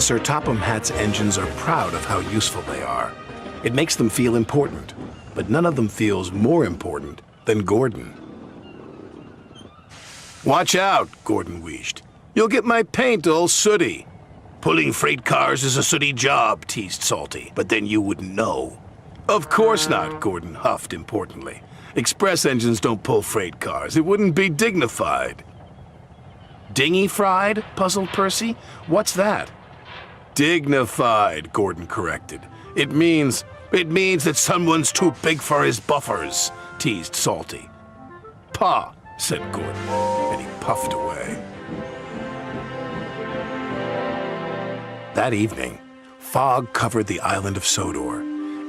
Sir Topham Hatt's engines are proud of how useful they are. It makes them feel important, but none of them feels more important than Gordon. "Watch out," Gordon wheezed. "You'll get my paint all sooty." "Pulling freight cars is a sooty job," teased Salty, "but then you wouldn't know." "Of course not," Gordon huffed importantly. "Express engines don't pull freight cars. It wouldn't be dignified." "Dinghy-fried?" puzzled Percy. "What's that?" "Dignified," Gordon corrected. It means that someone's too big for his buffers," teased Salty. "Pah," said Gordon, and he puffed away. That evening, fog covered the island of Sodor.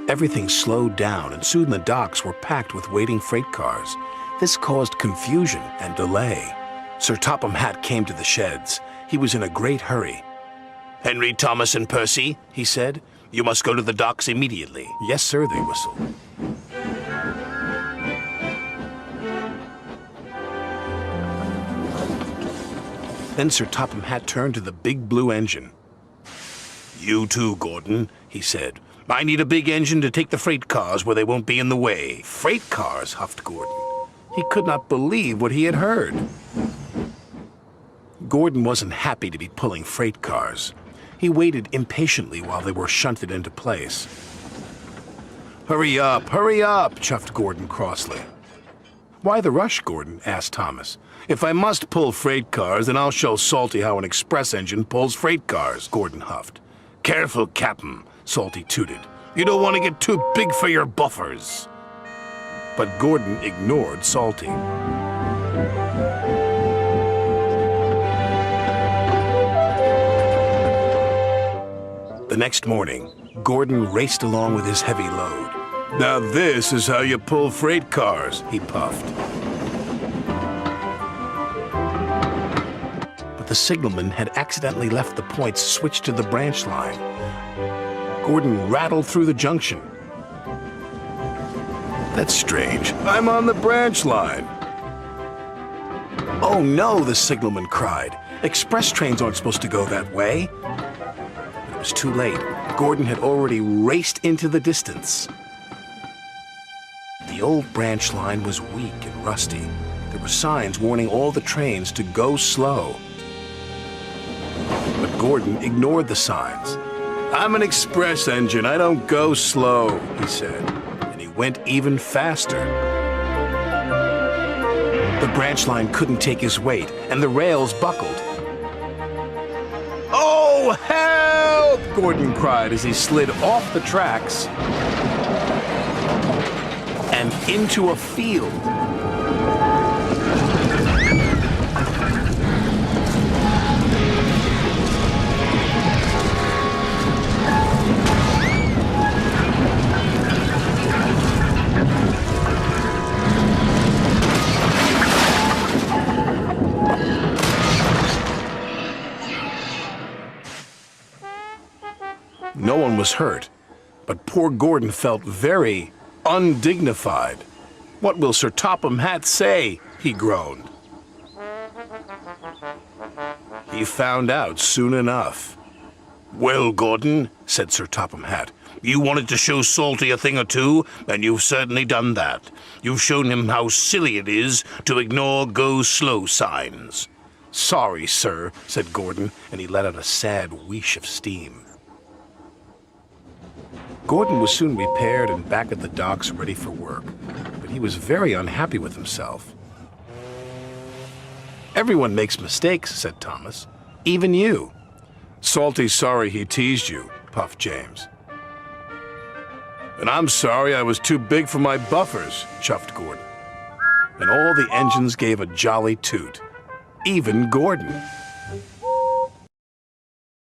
Everything slowed down, and soon the docks were packed with waiting freight cars. This caused confusion and delay. Sir Topham Hatt came to the sheds. He was in a great hurry. "Henry, Thomas, and Percy," he said, "you must go to the docks immediately." "Yes, sir," they whistled. Then Sir Topham Hatt turned to the big blue engine. "You too, Gordon," he said. "I need a big engine to take the freight cars where they won't be in the way." "Freight cars?" huffed Gordon. He could not believe what he had heard. Gordon wasn't happy to be pulling freight cars. He waited impatiently while they were shunted into place. Hurry up, chuffed Gordon crossly. "Why the rush, Gordon?" asked Thomas. "If I must pull freight cars, then I'll show Salty how an express engine pulls freight cars," Gordon huffed. "Careful, Captain," Salty tooted. "You don't want to get too big for your buffers." But Gordon ignored Salty. The next morning, Gordon raced along with his heavy load. "Now this is how you pull freight cars," he puffed. But the signalman had accidentally left the points switched to the branch line. Gordon rattled through the junction. "That's strange. I'm on the branch line." "Oh no," the signalman cried. "Express trains aren't supposed to go that way." It was too late. Gordon had already raced into the distance. The old branch line was weak and rusty. There were signs warning all the trains to go slow. But Gordon ignored the signs. "I'm an express engine. I don't go slow," he said. And he went even faster. The branch line couldn't take his weight, and the rails buckled. "Oh, help!" Gordon cried as he slid off the tracks and into a field. No one was hurt, but poor Gordon felt very undignified. "What will Sir Topham Hatt say?" he groaned. He found out soon enough. "Well, Gordon," said Sir Topham Hatt, "you wanted to show Salty a thing or two, and you've certainly done that. You've shown him how silly it is to ignore go-slow signs." "Sorry, sir," said Gordon, and he let out a sad wheesh of steam. Gordon was soon repaired and back at the docks ready for work, but he was very unhappy with himself. "Everyone makes mistakes," said Thomas. "Even you." "Salty's sorry he teased you," puffed James. "And I'm sorry I was too big for my buffers," chuffed Gordon. And all the engines gave a jolly toot. Even Gordon.